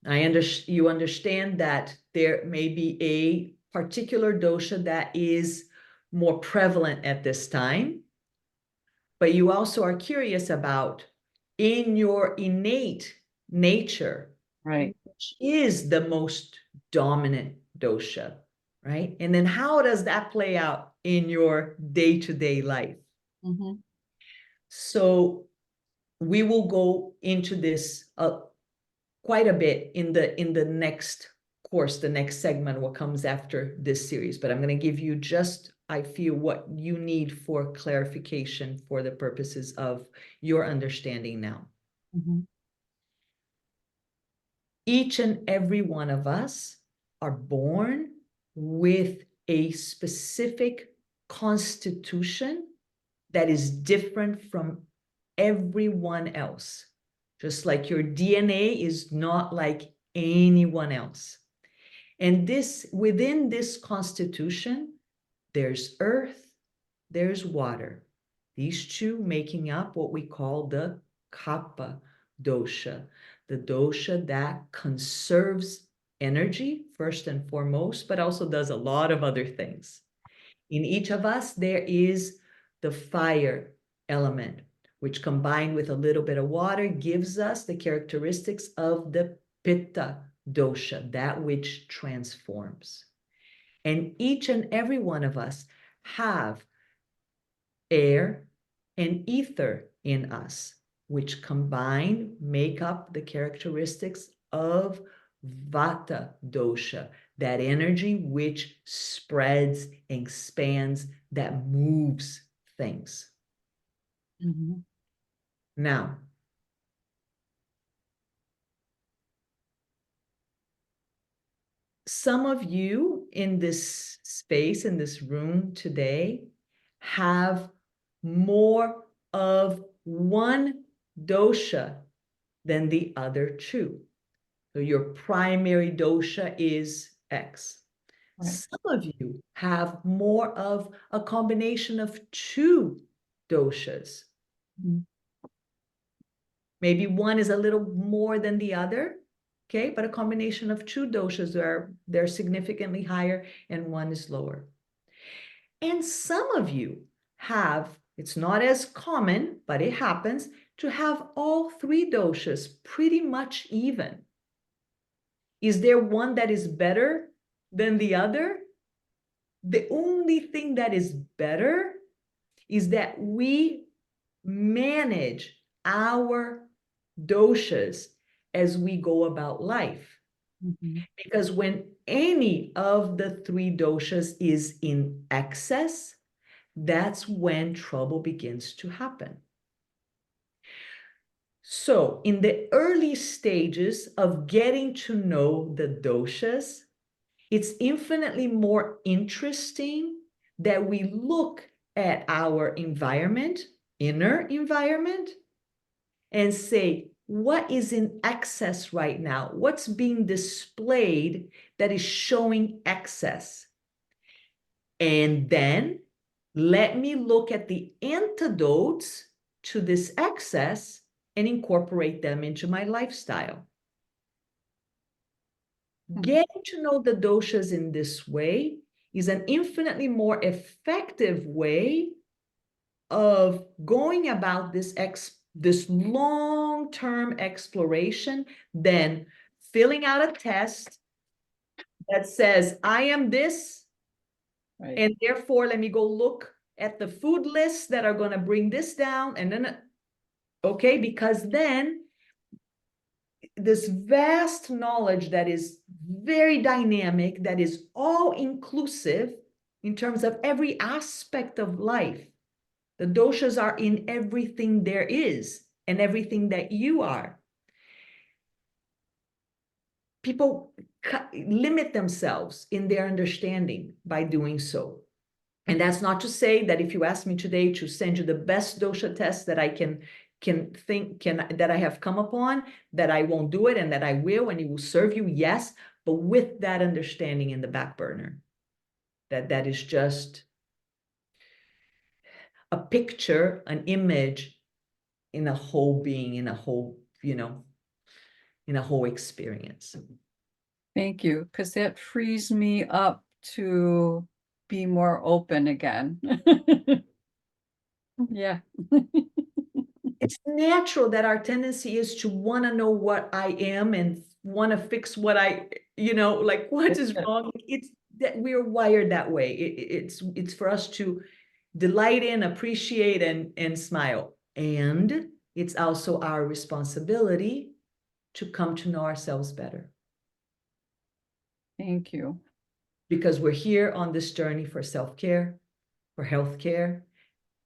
You understand that there may be a particular dosha that is more prevalent at this time, but you also are curious about in your innate nature, Right. which is the most dominant dosha, right? And then how does that play out in your day-to-day life? Mm-hmm. So we will go into this quite a bit in the next course, the next segment, what comes after this series. But I'm going to give you just, I feel, what you need for clarification for the purposes of your understanding now. Mm-hmm. Each and every one of us are born with a specific constitution that is different from everyone else. Just like your DNA is not like anyone else. And this, within this constitution, there's earth, there's water. These two making up what we call the kapha dosha, the dosha that conserves energy first and foremost, but also does a lot of other things. In each of us, there is the fire element, which combined with a little bit of water gives us the characteristics of the pitta dosha, that which transforms. And each and every one of us have air and ether in us, which combined make up the characteristics of vata dosha, that energy which spreads, expands, that moves things. Mm-hmm. Now, some of you in this space, in this room today, have more of one dosha than the other two. So your primary dosha is X. Right. Some of you have more of a combination of two doshas. Mm-hmm. Maybe one is a little more than the other, okay? But a combination of two doshas they're significantly higher and one is lower. And some of you have, it's not as common, but it happens, to have all three doshas pretty much even. Is there one that is better than the other? The only thing that is better is that we manage our doshas as we go about life. Mm-hmm. Because when any of the three doshas is in excess, that's when trouble begins to happen. So, in the early stages of getting to know the doshas, it's infinitely more interesting that we look at our environment, inner environment, and say, what is in excess right now? What's being displayed that is showing excess? And then let me look at the antidotes to this excess and incorporate them into my lifestyle. Getting to know the doshas in this way is an infinitely more effective way of going about this long-term exploration than filling out a test that says, I am this, Right. and therefore let me go look at the food lists that are going to bring this down, and then, okay, because then this vast knowledge that is very dynamic, that is all inclusive in terms of every aspect of life. The doshas are in everything there is and everything that you are. People limit themselves in their understanding by doing so. And that's not to say that if you ask me today to send you the best dosha test that I that I have come upon, that I won't do it and that I will, and it will serve you, yes, but with that understanding in the back burner, that is just a picture, an image in a whole being, in a whole, in in a whole experience. Thank you, because that frees me up to be more open again. Yeah. It's natural that our tendency is to want to know what I am and want to fix what like what is wrong. It's that we're wired that way. It's for us to delight in, appreciate, and smile. And it's also our responsibility to come to know ourselves better. Thank you. Because we're here on this journey for self-care, for healthcare,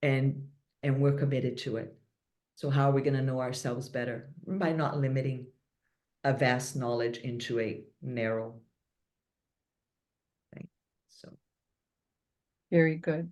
and we're committed to it. So how are we going to know ourselves better? By not limiting a vast knowledge into a narrow thing. So Very good.